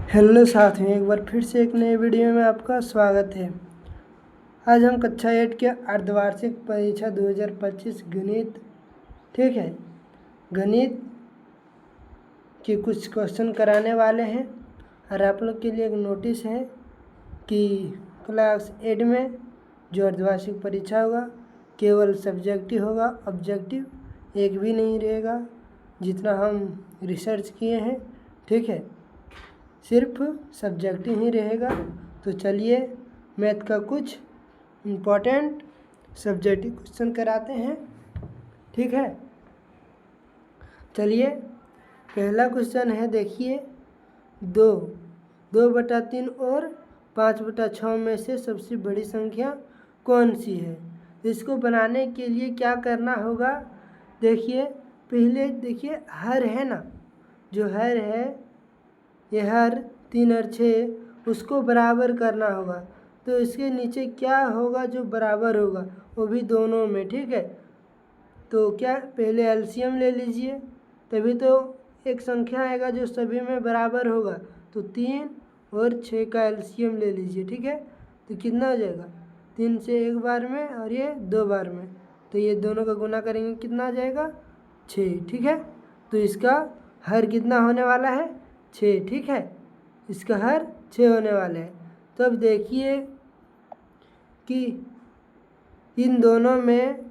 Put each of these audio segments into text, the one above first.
Hello साथियों, एक बार फिर से एक नए वीडियो में आपका स्वागत है। आज हम कक्षा 8 के अर्धवार्षिक परीक्षा 2025 गणित, ठीक है, गणित के कुछ क्वेश्चन कराने वाले हैं। और आप लोग के लिए एक नोटिस है कि क्लास 8 में जो अर्धवार्षिक परीक्षा होगा केवल सब्जेक्टिव होगा, ऑब्जेक्टिव एक भी नहीं रहेगा। जितना हम रिसर्च किए हैं, ठीक है, सिर्फ सब्जेक्टिव ही रहेगा। तो चलिए मैथ का कुछ इम्पोर्टेंट सब्जेक्टिव क्वेश्चन कराते हैं, ठीक है। चलिए पहला क्वेश्चन है, देखिए, 2/3 और 5/6 में से सबसे बड़ी संख्या कौन सी है। तो इसको बनाने के लिए क्या करना होगा, देखिए पहले देखिए हर है ना, जो हर है ये हर 3 और 6 उसको बराबर करना होगा। तो इसके नीचे क्या होगा जो बराबर होगा, वो भी दोनों में, ठीक है। तो क्या पहले एलसीएम ले लीजिए, तभी तो एक संख्या आएगा जो सभी में बराबर होगा। तो 3 और 6 का एलसीएम ले लीजिए, ठीक है। तो कितना हो जाएगा, 3 से एक बार में और ये 2 बार में, तो ये दोनों का गुना करेंगे कितना आ जाएगा, 6, ठीक है। तो इसका हर कितना होने वाला है, 6, ठीक है। इसका हर 6 होने वाला है। तो अब देखिए कि इन दोनों में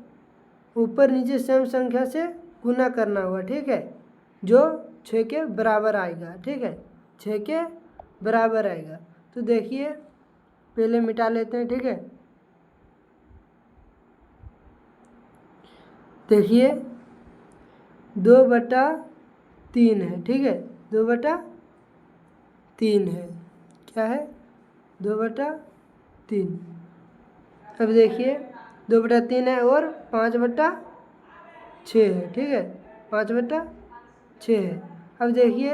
ऊपर नीचे सेम संख्या से गुना करना होगा, ठीक है, जो 6 के बराबर आएगा, ठीक है, 6 के बराबर आएगा। तो देखिए पहले मिटा लेते हैं, ठीक है। देखिए 2/3 है, ठीक है, 2/3 है, क्या है, 2/3। अब देखिए 2/3 है और 5/6 है, ठीक है, 5/6 है। अब देखिए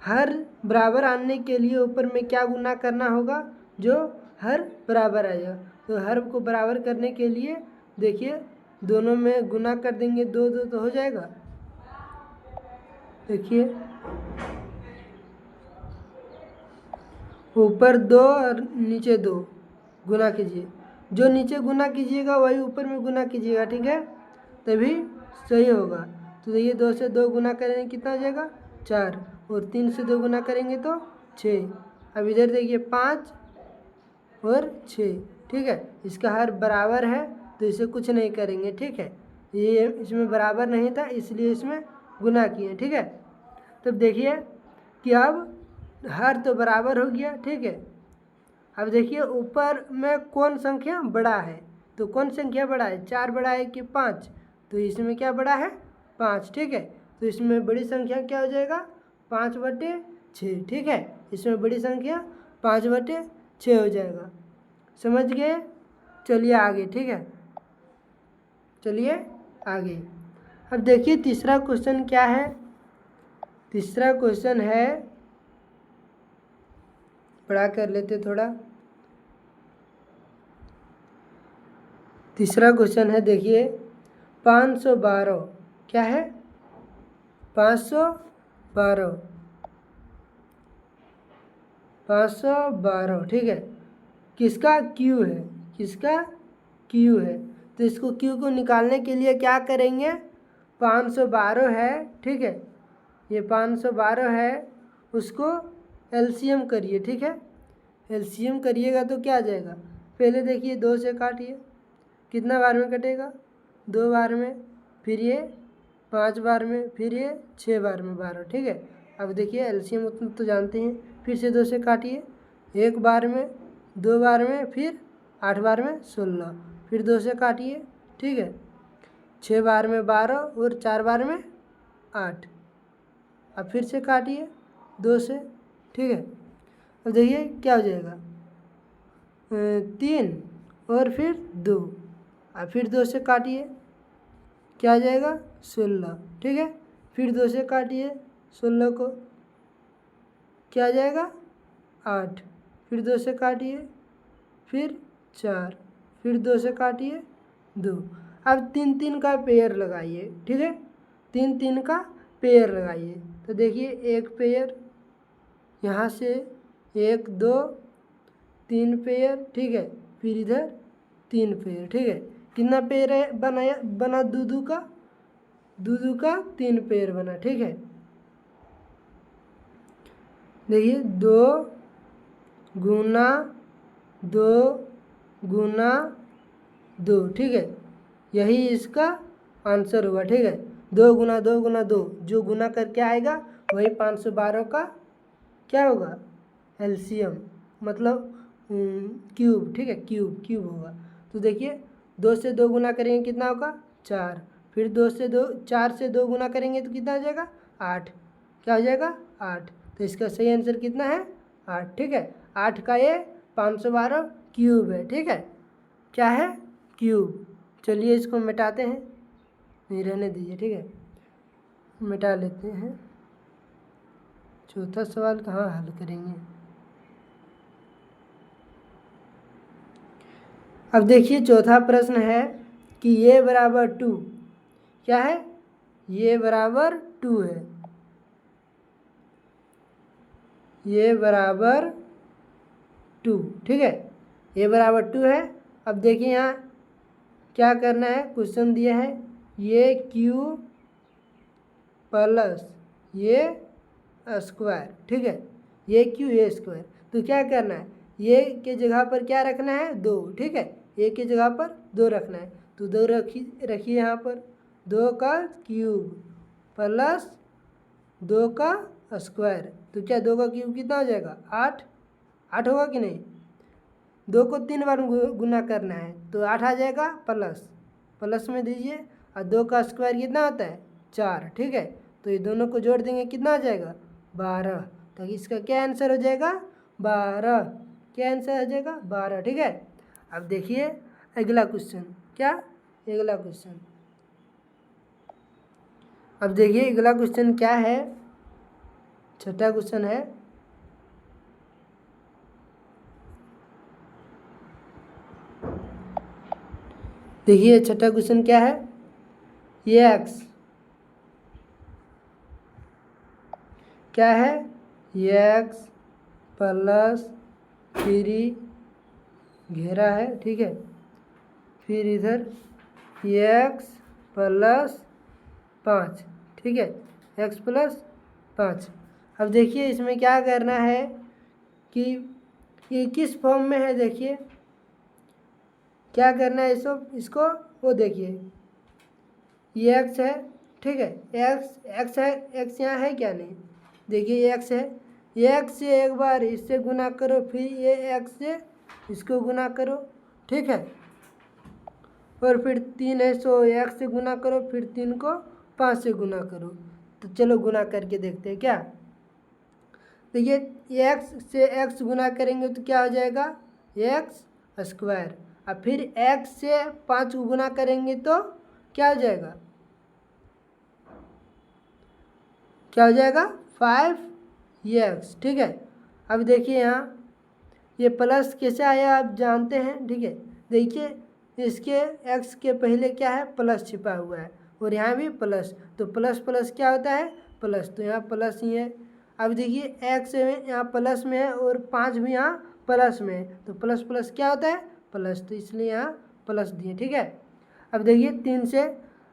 हर बराबर आने के लिए ऊपर में क्या गुना करना होगा, जो हर बराबर आएगा। तो हर को बराबर करने के लिए देखिए दोनों में गुना कर देंगे, 2 2 तो हो जाएगा। देखिए ऊपर 2 और नीचे 2 गुना कीजिए, जो नीचे गुना कीजिएगा वही ऊपर में गुना कीजिएगा, ठीक है, तभी सही होगा। तो देखिए 2 से 2 गुना करेंगे कितना आ जाएगा, 4, और 3 से 2 गुना करेंगे तो 6। अब इधर देखिए 5 और 6, ठीक है। इसका हर बराबर है तो इसे कुछ नहीं करेंगे, ठीक है। ये इसमें बराबर नहीं था इसलिए इसमें गुना किए, ठीक है। तब देखिए कि अब हर तो बराबर हो गया, ठीक है। अब देखिए ऊपर में कौन संख्या बड़ा है, तो कौन संख्या बड़ा है, 4 बड़ा है कि 5, तो इसमें क्या बड़ा है, 5, ठीक है। तो इसमें बड़ी संख्या क्या हो जाएगा, 5/6, ठीक है। इसमें बड़ी संख्या 5/6 हो जाएगा, समझ गए। चलिए आगे, ठीक है, चलिए आगे। अब देखिए तीसरा क्वेश्चन क्या है, तीसरा क्वेश्चन है, पढ़ा कर लेते थोड़ा। तीसरा क्वेश्चन है, देखिए 512, क्या है, 512, 512, ठीक है। किसका क्यू है, किसका क्यू है। तो इसको क्यू को निकालने के लिए क्या करेंगे, 512 है, ठीक है, ये 512 है, उसको एलसीएम करिए, ठीक है। एलसीएम करिएगा तो क्या आ जाएगा, पहले देखिए 2 से काटिए, कितना बार में कटेगा, 2 बार में, फिर ये 5 बार में, फिर ये 6 बार में 12, ठीक है। अब देखिए एलसीएम उतना तो जानते हैं, फिर से 2 से काटिए, 1 बार में, 2 बार में, फिर 8 बार में 16, फिर 2 से काटिए, ठीक है, 6 बार में 12 और 4 बार में 8। अब फिर से काटिए 2 से, ठीक है। अब देखिए क्या हो जाएगा, 3 और फिर 2, अब फिर 2 से काटिए, क्या आ जाएगा, 16, ठीक है। फिर 2 से काटिए 16 को, क्या आ जाएगा, 8, फिर 2 से काटिए, फिर 4, फिर 2 से काटिए 2। अब 3 3 का पेयर लगाइए, ठीक है, 3 3 का पेयर लगाइए। तो देखिए एक पेयर यहाँ से 1 2 3 पेयर, ठीक है। फिर इधर 3 पेयर, ठीक है। कितना पेयर है बना दूधू का 3 पेयर बना, ठीक है। देखिए 2 गुना 2 गुना 2, ठीक है। यही इसका आंसर हुआ, ठीक है। 2 गुना 2 गुना 2, जो गुना करके आएगा वही 512 का क्या होगा, एलसीएम, मतलब क्यूब, ठीक है। क्यूब होगा। तो देखिए 2 से 2 गुना करेंगे कितना होगा 4, फिर 4 से 2 गुना करेंगे तो कितना हो जाएगा 8, क्या हो जाएगा 8। तो इसका सही आंसर कितना है 8, ठीक है। 8 का ये 512 क्यूब है, ठीक है। क्या है क्यूब। चलिए इसको मिटाते हैं, नहीं रहने दीजिए, ठीक है। मिटा लेते हैं। चौथा सवाल कहाँ हल करेंगे। अब देखिए चौथा प्रश्न है कि ये बराबर 2, क्या है, ये बराबर 2 है, ये बराबर 2, ठीक है। ये बराबर 2 है। अब देखिए यहाँ क्या करना है, क्वेश्चन दिया है ये क्यू प्लस ये स्क्वायर, ठीक है। ये क्यू ये स्क्वायर, तो क्या करना है, ये के जगह पर क्या रखना है 2, ठीक है। ये के जगह पर 2 रखना है, तो 2 रखिए यहाँ पर। 2 का क्यूब प्लस 2 का स्क्वायर, तो क्या 2 का क्यूब कितना हो जाएगा 8 होगा कि नहीं। 2 को 3 बार गुना करना है तो 8 आ जाएगा, प्लस में दीजिए। और 2 का स्क्वायर कितना होता है 4, ठीक है। तो ये दोनों को जोड़ देंगे कितना आ जाएगा 12। तो इसका क्या आंसर हो जाएगा 12, क्या आंसर हो जाएगा 12, ठीक है। अब देखिए अगला क्वेश्चन, क्या अगला क्वेश्चन। अब देखिए अगला क्वेश्चन क्या है, छठा क्वेश्चन है। देखिए छठा क्वेश्चन क्या है, ये एक्स क्या है, ये एक्स प्लस 3 घेरा है, ठीक है। फिर इधर ये एक्स प्लस 5, ठीक है, एक्स प्लस 5। अब देखिए इसमें क्या करना है कि ये किस फॉर्म में है, देखिए क्या करना है इसको वो देखिए ये एक्स है, ठीक है। एक्स है, एक्स यहाँ है क्या नहीं, देखिए ये एक्स है। ये एक्स से एक बार इससे गुना करो, फिर ये एक्स से इसको गुना करो, ठीक है। और फिर 3 है सो एक्स से गुना करो, फिर 3 को 5 से गुना करो। तो चलो गुना करके देखते हैं क्या। देखिए ये एक्स से एक्स गुना करेंगे तो क्या हो जाएगा एक्स स्क्वायर, और फिर एक्स से 5 गुना करेंगे तो क्या हो जाएगा, क्या हो जाएगा 5x, ठीक है। अब देखिए यहाँ ये प्लस कैसे आया आप जानते हैं, ठीक है। देखिए इसके x के पहले क्या है प्लस छिपा हुआ है, और यहाँ भी प्लस, तो प्लस प्लस क्या होता है प्लस, तो यहाँ प्लस ही है। अब देखिए x यहाँ प्लस में है और 5 भी यहाँ प्लस में है, तो प्लस प्लस क्या होता है प्लस, तो इसलिए यहाँ प्लस दिए, ठीक है। अब देखिए 3 से,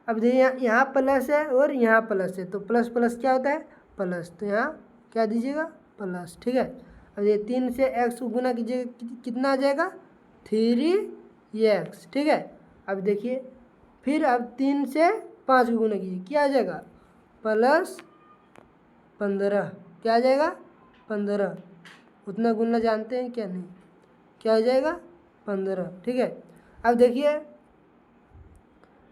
अब देखिए यहाँ प्लस है और यहाँ प्लस है, तो प्लस प्लस क्या होता है प्लस, तो यहाँ क्या दीजिएगा प्लस, ठीक है। अब ये 3 से x को गुना कीजिएगा कितना आ जाएगा 3x, ठीक है। अब देखिए फिर अब 3 से 5 को गुना कीजिए क्या आ जाएगा प्लस 15, क्या आ जाएगा 15। उतना गुना जानते हैं क्या नहीं, क्या हो जाएगा 15, ठीक है। अब देखिए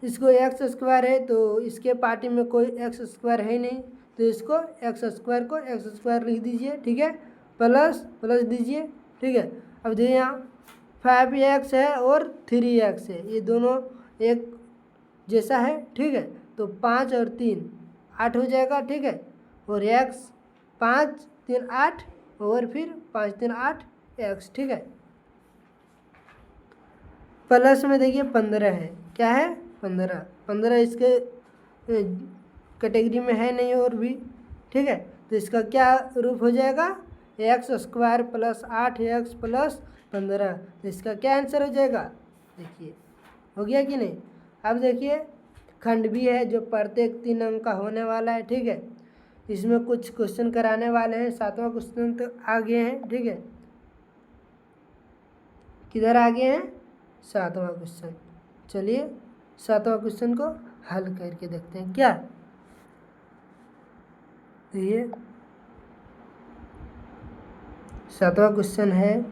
इसको एक्स स्क्वायर है तो इसके पार्टी में कोई एक्स स्क्वायर है नहीं, तो इसको एक्स स्क्वायर को एक्स स्क्वायर लिख दीजिए, ठीक है, प्लस प्लस दीजिए, ठीक है। अब देखिए यहाँ 5x है और 3x है, ये दोनों एक जैसा है, ठीक है। तो 5 और 3 8 हो जाएगा, ठीक है। और x 5 3 8 और फिर 5 3 8 x, ठीक है। प्लस में देखिए 15 है, क्या है 15 इसके कैटेगरी में है नहीं और भी, ठीक है। तो इसका क्या रूप हो जाएगा x square plus 8x plus 15। तो इसका क्या आंसर हो जाएगा? देखिए हो गया कि नहीं। अब देखिए खंड भी है जो प्रत्येक 3 अंक का होने वाला है, ठीक है। इसमें कुछ क्वेश्चन कराने वाले हैं। 7वां क्वेश्चन तो आ गए हैं, ठीक है। किधर आ गए हैं? 7वां क्वेश्चन। चलिए 7वां क्वेश्चन को हल करके देखते हैं क्या। तो ये 7वां क्वेश्चन है।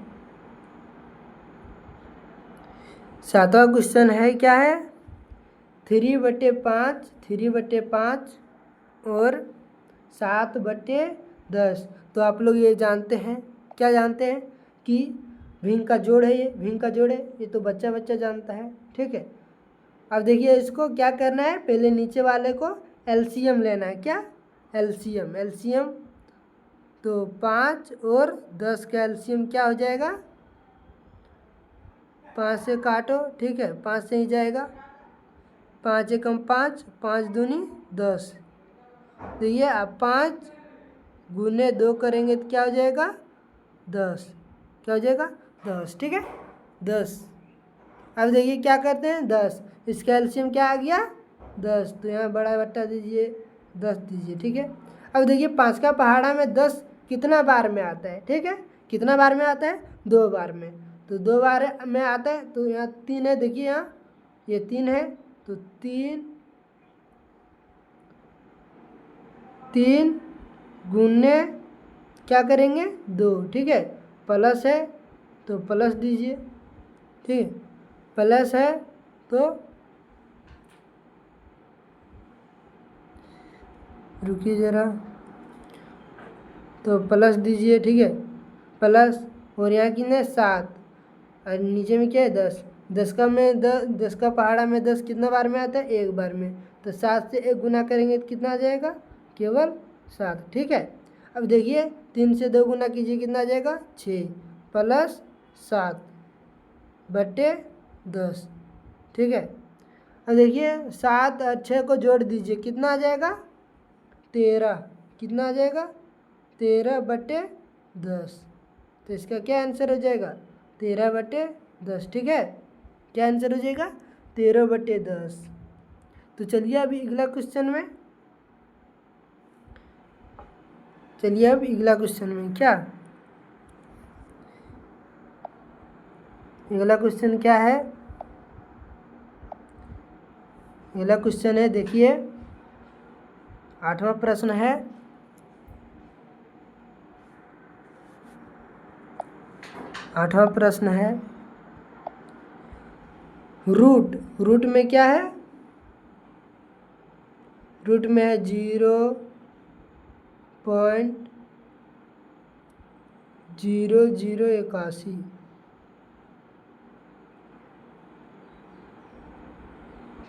7वां क्वेश्चन है क्या है? 3/5 3/5 और 7/10। तो आप लोग ये जानते हैं, क्या जानते हैं कि भिन्न का जोड़ है, ये भिन्न का जोड़ है, ये तो बच्चा बच्चा जानता है, ठीक है। अब देखिए इसको क्या करना है, पहले नीचे वाले को एलसीएम लेना है। क्या? एलसीएम। तो 5 और 10 का एलसीएम क्या हो जाएगा? 5 से काटो, ठीक है, 5 से ही जाएगा। 5 एकम 5, 5 दूनी 10। तो ये अब 5 गुने 2 करेंगे तो क्या हो जाएगा? 10। क्या हो जाएगा? 10, ठीक है, 10। अब देखिए क्या करते हैं, 10, इसका एलसीएम क्या आ गया? 10। तो यहाँ बड़ा बट्टा दीजिए, 10 दीजिए, ठीक है। अब देखिए 5 का पहाड़ा में 10 कितना बार में आता है, ठीक है। कितना बार में आता है? 2 बार में। तो 2 बार में आता है, तो यहाँ 3 है, देखिए यहाँ ये 3 है, तो 3 गुने क्या करेंगे? 2, ठीक है। प्लस है तो प्लस दीजिए, ठीक है। प्लस है तो रुकिए ज़रा, तो प्लस दीजिए, ठीक है, प्लस। और यहाँ कितने? 7, और नीचे में क्या है? 10। 10 का पहाड़ा में 10 कितना बार में आता है? 1 बार में। तो 7 से 1 गुना करेंगे तो कितना आ जाएगा? केवल 7, ठीक है। अब देखिए 3 से 2 गुना कीजिए, कितना आ जाएगा? 6 प्लस 7/10, ठीक है। अब देखिए 7 और 6 को जोड़ दीजिए, कितना आ जाएगा? 13। कितना आ जाएगा? 13/10। तो इसका क्या आंसर हो जाएगा? 13/10, ठीक है। क्या आंसर हो जाएगा? 13/10। तो चलिए अभी अगला क्वेश्चन में, चलिए अब अगला क्वेश्चन में क्या, अगला क्वेश्चन क्या है? अगला क्वेश्चन है, देखिए 8वां प्रश्न है। 8वां प्रश्न है, रूट में क्या है? रूट में है 0.0081।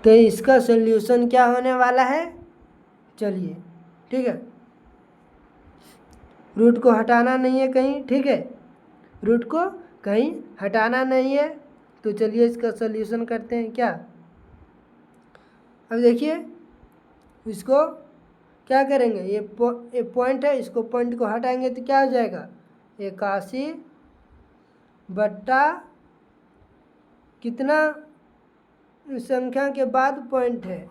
तो इसका सॉल्यूशन क्या होने वाला है? चलिए, ठीक है, रूट को हटाना नहीं है कहीं, ठीक है, रूट को कहीं हटाना नहीं है। तो चलिए इसका सॉल्यूशन करते हैं क्या। अब देखिए इसको क्या करेंगे, ये पॉइंट है, इसको पॉइंट को हटाएंगे तो क्या हो जाएगा? 81 बट्टा कितना संख्या के बाद पॉइंट है?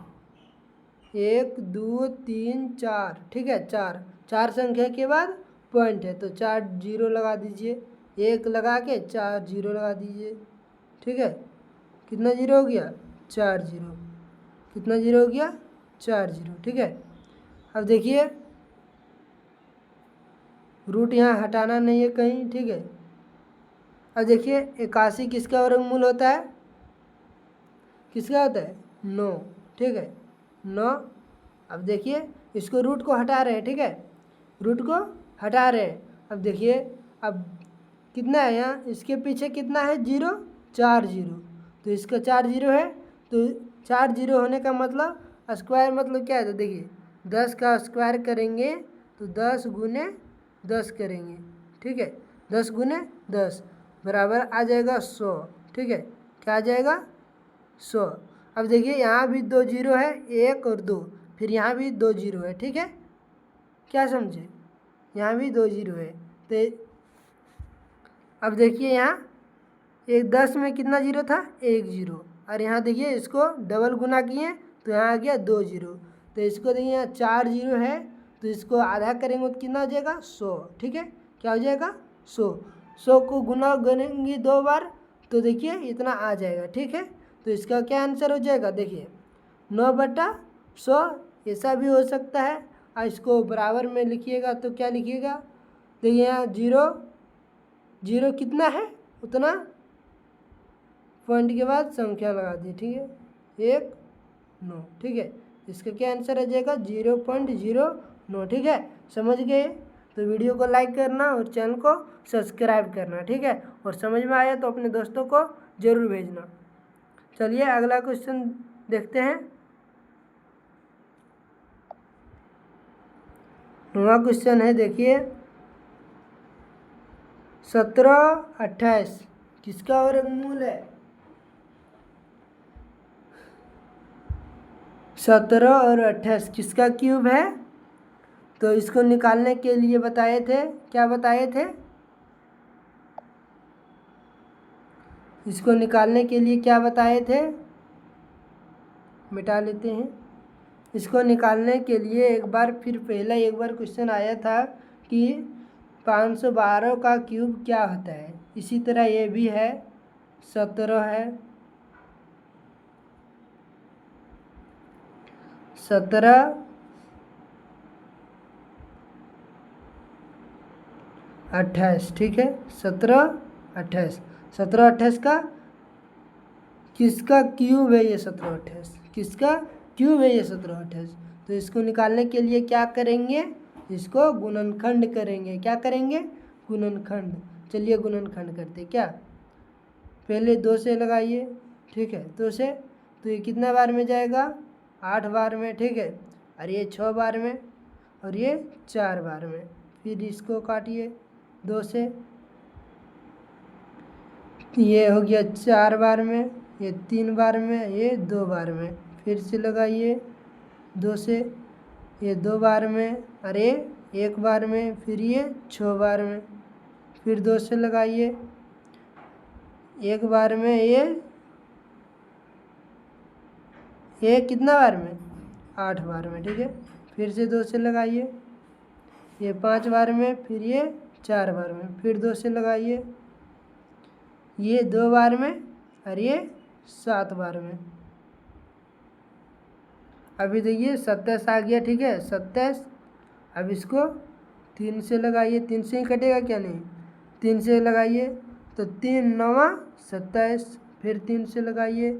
1 2 3 4, ठीक है, 4 संख्या के बाद पॉइंट है। तो 4 जीरो लगा दीजिए, 1 लगा के 4 जीरो लगा दीजिए, ठीक है। कितना जीरो हो गया? 4 जीरो। कितना जीरो हो गया? 4 जीरो, ठीक है। अब देखिए रूट यहाँ हटाना नहीं है कहीं, ठीक है। अब देखिए 81 किसका वर्गमूल होता है? किसका होता है? 9, ठीक है, 9। अब देखिए इसको रूट को हटा रहे हैं, ठीक है, रूट को हटा रहे हैं। अब देखिए अब कितना है यहाँ, इसके पीछे कितना है? 0, 4 जीरो। तो इसका 4 जीरो है, तो 4 जीरो होने का मतलब स्क्वायर मतलब क्या है? तो देखिए 10 का स्क्वायर करेंगे तो 10 गुने 10 करेंगे, ठीक है, 10 गुने 10 बराबर आ जाएगा 100, ठीक है। क्या आ जाएगा? 100। अब देखिए यहाँ भी 2 जीरो है, 1 और 2, फिर यहाँ भी 2 जीरो है, ठीक है। क्या समझे? यहाँ भी 2 जीरो है, तो तो अब देखिए यहाँ एक 10 में कितना जीरो था, 1 जीरो, और यहाँ देखिए इसको डबल गुना किए तो यहाँ आ गया 2 जीरो। तो इसको देखिए यहाँ 4 जीरो है, तो इसको आधा करेंगे तो कितना हो जाएगा, 100। ठीक है, क्या हो जाएगा, 100 को गुना करेंगे 2 बार तो देखिए इतना आ जाएगा। ठीक है, तो इसका क्या आंसर हो जाएगा, देखिए 9/100। ऐसा भी हो सकता है, और इसको बराबर में लिखिएगा तो क्या लिखिएगा, देखिए यहाँ जीरो जीरो कितना है उतना पॉइंट के बाद संख्या लगा दी। ठीक है, 1 9। ठीक है, इसका क्या आंसर आ जाएगा, 0.09। ठीक है, समझ गए तो वीडियो को लाइक करना और चैनल को सब्सक्राइब करना। ठीक है, और समझ में आया तो अपने दोस्तों को ज़रूर भेजना। चलिए अगला क्वेश्चन देखते हैं। 9वां क्वेश्चन है, देखिए 17 28 किसका वर्गमूल है, 17 और 28 किसका क्यूब है। तो इसको निकालने के लिए बताए थे, क्या बताए थे, इसको निकालने के लिए क्या बताए थे, मिटा लेते हैं। इसको निकालने के लिए एक बार फिर पहला एक बार क्वेश्चन आया था कि 512 का क्यूब क्या होता है। इसी तरह ये भी है, 17 है, 17 28। ठीक है, 17 28 17 28 का किसका क्यूब है, ये 17 28 किसका क्यूब है, ये 17 28। तो इसको निकालने के लिए क्या करेंगे, इसको गुणनखंड करेंगे। क्या करेंगे, गुणनखंड। चलिए गुणनखंड करते, क्या पहले 2 से लगाइए। ठीक है, 2 से तो ये कितना बार में जाएगा, 8 बार में। ठीक है, और ये 6 बार में, और ये 4 बार में। फिर इसको काटिए 2 से, ये हो गया 4 बार में, ये 3 बार में, ये 2 बार में। फिर से लगाइए 2 से, ये 2 बार में, अरे 1 बार में, फिर ये 6 बार में। फिर 2 से लगाइए 1 बार में, ये कितना बार में, 8 बार में। ठीक है, फिर से 2 से लगाइए, ये 5 बार में, फिर ये 4 बार में। फिर 2 से लगाइए, ये 2 बार में, और ये 7 बार में। अभी देखिए 27 आ गया। ठीक है, 27। अब इसको 3 से लगाइए, 3 से ही कटेगा क्या, नहीं 3 से लगाइए तो 3 9 27। फिर 3 से लगाइए,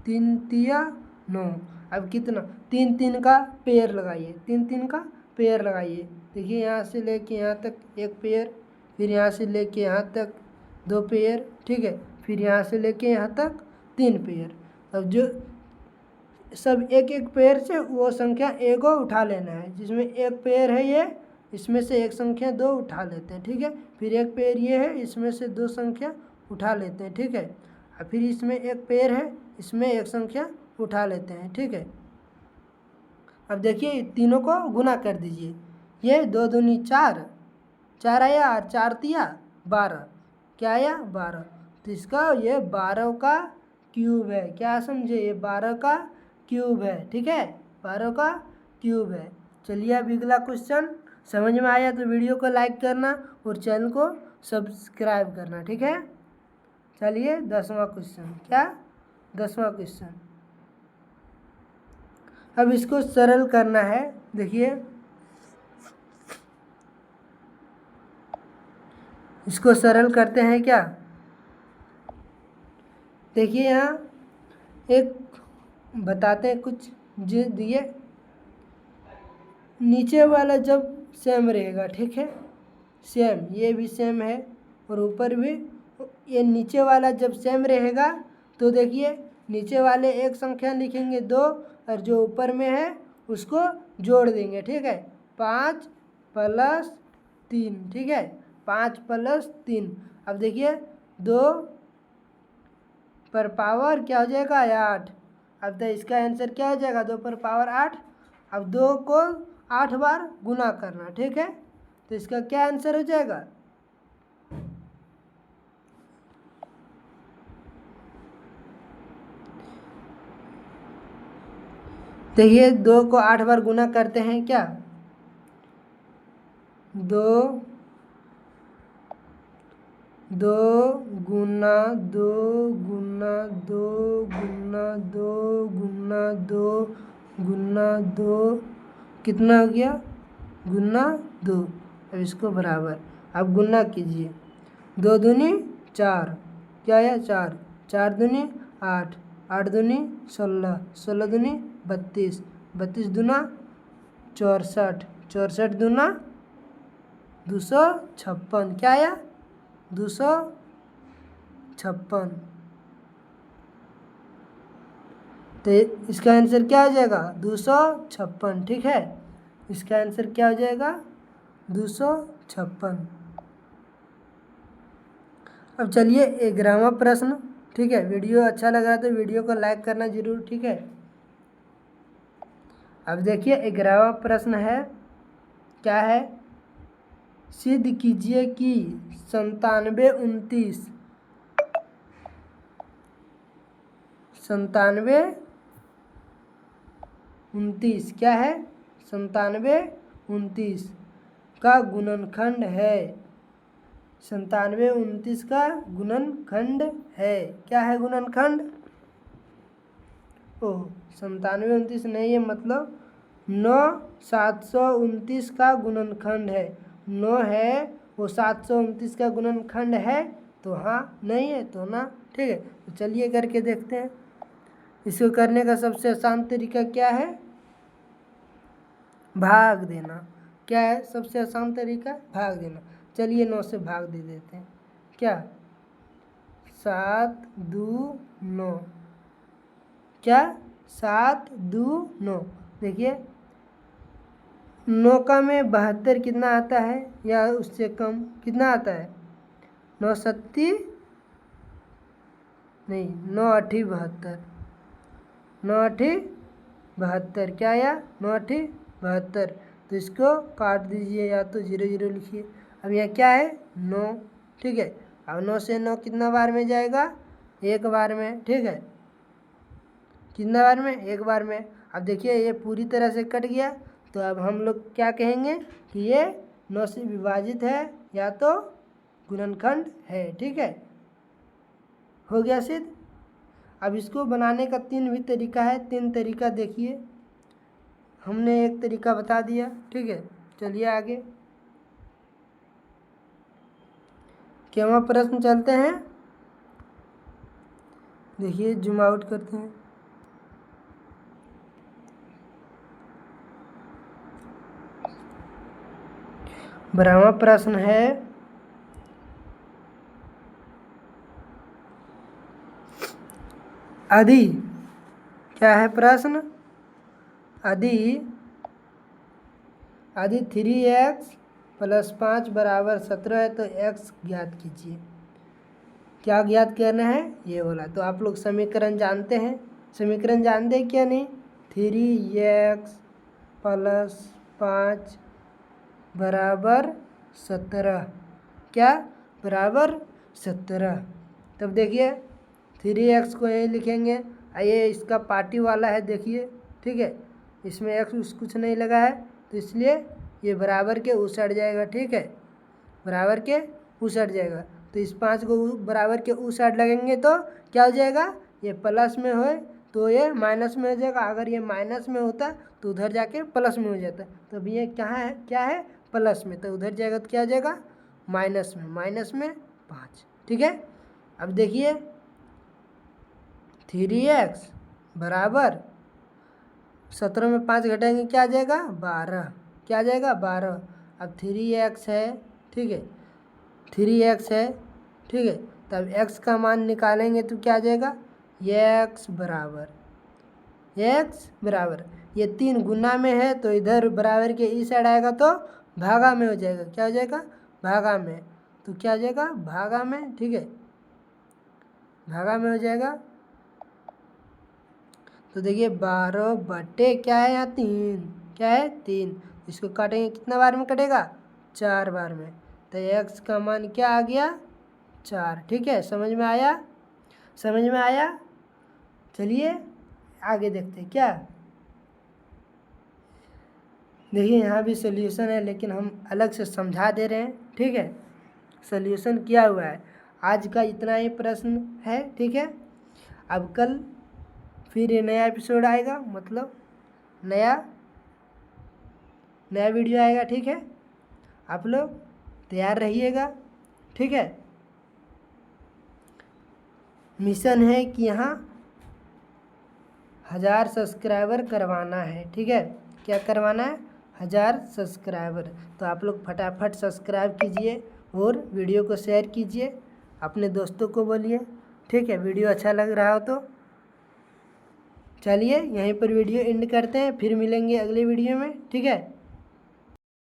3 तिया 9। अब कितना, 3 3 का पेयर लगाइए, 3 3 का पेयर लगाइए। देखिए यहाँ से लेके यहाँ तक 1 पेयर, फिर यहाँ से लेके यहाँ तक 2 पेयर। ठीक है, फिर यहाँ से लेके यहाँ तक 3 पेयर। अब जो सब एक एक पेयर से वो संख्या ए को उठा लेना है, जिसमें एक पेयर है ये, इसमें से एक संख्या 2 उठा लेते हैं। ठीक है, फिर एक पेयर ये है, इसमें से 2 संख्या उठा लेते हैं। ठीक है, और फिर इसमें एक पेयर है, इसमें एक संख्या उठा लेते हैं। ठीक है, अब देखिए तीनों को गुना कर दीजिए, ये 2 दूनी 4, 4 आया, और 4 तिया 12, क्या आया 12। तो इसका ये 12 का क्यूब है। क्या समझे, ये 12 का क्यूब है। ठीक है, 12 का क्यूब है। चलिए अब अगला क्वेश्चन, समझ में आया तो वीडियो को लाइक करना और चैनल को सब्सक्राइब करना। ठीक है, चलिए 10वां क्वेश्चन, क्या 10वां क्वेश्चन। अब इसको सरल करना है। देखिए इसको सरल करते हैं क्या, देखिए यहाँ एक बताते हैं कुछ जो दिए, नीचे वाला जब सेम रहेगा। ठीक है, सेम, ये भी सेम है और ऊपर भी, ये नीचे वाला जब सेम रहेगा तो देखिए नीचे वाले एक संख्या लिखेंगे 2, और जो ऊपर में है उसको जोड़ देंगे। ठीक है, 5 + 3। ठीक है, 5 + 3। अब देखिए 2 पर पावर क्या हो जाएगा, 8। अब तो इसका आंसर क्या हो जाएगा, 2 पर पावर 8। अब 2 को 8 बार गुना करना। ठीक है, तो इसका क्या आंसर हो जाएगा, देखिए 2 को 8 बार गुना करते हैं क्या, 2 गुना 2 गुना 2 गुना 2 गुना 2 गुना 2 कितना हो गया, गुना 2। अब इसको बराबर, अब गुना कीजिए, 2 दूनी 4, क्या आया 4, 4 दूनी 8, 8 दूनी 16, 16 दूनी 32, 32 दूना 64, 64 दूना 256, क्या आया 256। तो इसका आंसर क्या हो जाएगा, 256। ठीक है, इसका आंसर क्या हो जाएगा, 256। अब चलिए 11वां प्रश्न। ठीक है, वीडियो अच्छा लग रहा है तो वीडियो को लाइक करना जरूर। ठीक है, अब देखिए 11वां प्रश्न है, क्या है, सिद्ध कीजिए कि 97 29 क्या है, 97 29 का गुणनखंड है, 97 29 का गुणनखंड है, क्या है गुणनखंड, ओह 97 29 नहीं है, मतलब 9 729 का गुणनखंड है, 9 है वो 729 का गुणनखंड है, तो हाँ नहीं है तो ना। ठीक है, तो चलिए करके देखते हैं। इसको करने का सबसे आसान तरीका क्या है, भाग देना। क्या है सबसे आसान तरीका, भाग देना। चलिए 9 से भाग दे देते हैं, क्या 7 2 9, क्या 7 2 9। देखिए 9 का में 72 कितना आता है, या उससे कम कितना आता है, 9 सत्ती नहीं 9 8 72, 9 8 72, क्या आया 9 8 72। तो इसको काट दीजिए या तो 0 0 लिखिए। अब यह क्या है 9। ठीक है, अब 9 से 9 कितना बार में जाएगा, एक बार में। ठीक है, कितना बार में, एक बार में। अब देखिए ये पूरी तरह से कट गया, तो अब हम लोग क्या कहेंगे कि ये 9 से विभाजित है या तो गुणनखंड है। ठीक है, हो गया सिद्ध। अब इसको बनाने का 3 भी तरीका है, 3 तरीका देखिए, हमने एक तरीका बता दिया। ठीक है, चलिए आगे केवा प्रश्न चलते हैं। देखिए जूम आउट करते हैं, बारहवां प्रश्न है, यदि, क्या है प्रश्न, यदि 3x + 5 = 17 है तो x ज्ञात कीजिए। क्या ज्ञात करना है, ये बोला। तो आप लोग समीकरण जानते हैं, समीकरण जानते हैं क्या नहीं, 3x + 5 = 17, क्या बराबर 17। तब देखिए 3x को यही लिखेंगे, ये इसका पार्टी वाला है देखिए। ठीक है, इसमें x कुछ नहीं लगा है, तो इसलिए ये बराबर के उस हट जाएगा। ठीक है, बराबर के उस हट जाएगा, तो इस 5 को बराबर के उस साइड लगेंगे तो क्या हो जाएगा, ये प्लस में हो तो ये माइनस में हो जाएगा, अगर ये माइनस में होता तो उधर जाके प्लस में हो जाता। तो अभी ये क्या है प्लस में, तो उधर जाएगा तो क्या हो जाएगा माइनस में 5। ठीक है, अब देखिए 3x = 17 में 5 घटाएंगे क्या आ जाएगा 12, क्या आ जाएगा 12। अब 3x है, ठीक है 3x है, ठीक है, तब x का मान निकालेंगे तो क्या आ जाएगा, x बराबर ये 3 गुना में है तो इधर बराबर के इस साइड आएगा तो भागा में हो जाएगा, क्या हो जाएगा भागा में, तो क्या हो जाएगा भागा में। ठीक है, भागा में हो जाएगा। तो देखिए 12 बटे क्या है यहाँ 3, क्या है 3, इसको काटेंगे कितना बार में कटेगा 4 बार में, तो x का मान क्या आ गया 4। ठीक है, समझ में आया, समझ में आया। चलिए आगे देखते हैं क्या, देखिए यहाँ भी सोल्यूशन है, लेकिन हम अलग से समझा दे रहे हैं, ठीक है। सोल्यूशन किया हुआ है। आज का इतना ही प्रश्न है, ठीक है। अब कल फिर ये नया एपिसोड आएगा, मतलब नया वीडियो आएगा, ठीक है। आप लोग तैयार रहिएगा, ठीक है। मिशन है कि यहाँ 1000 सब्सक्राइबर करवाना है, ठीक है। क्या करवाना है? 1000 सब्सक्राइबर। तो आप लोग फटाफट सब्सक्राइब कीजिए और वीडियो को शेयर कीजिए, अपने दोस्तों को बोलिए, ठीक है। वीडियो अच्छा लग रहा हो तो चलिए यहीं पर वीडियो एंड करते हैं, फिर मिलेंगे अगले वीडियो में, ठीक है।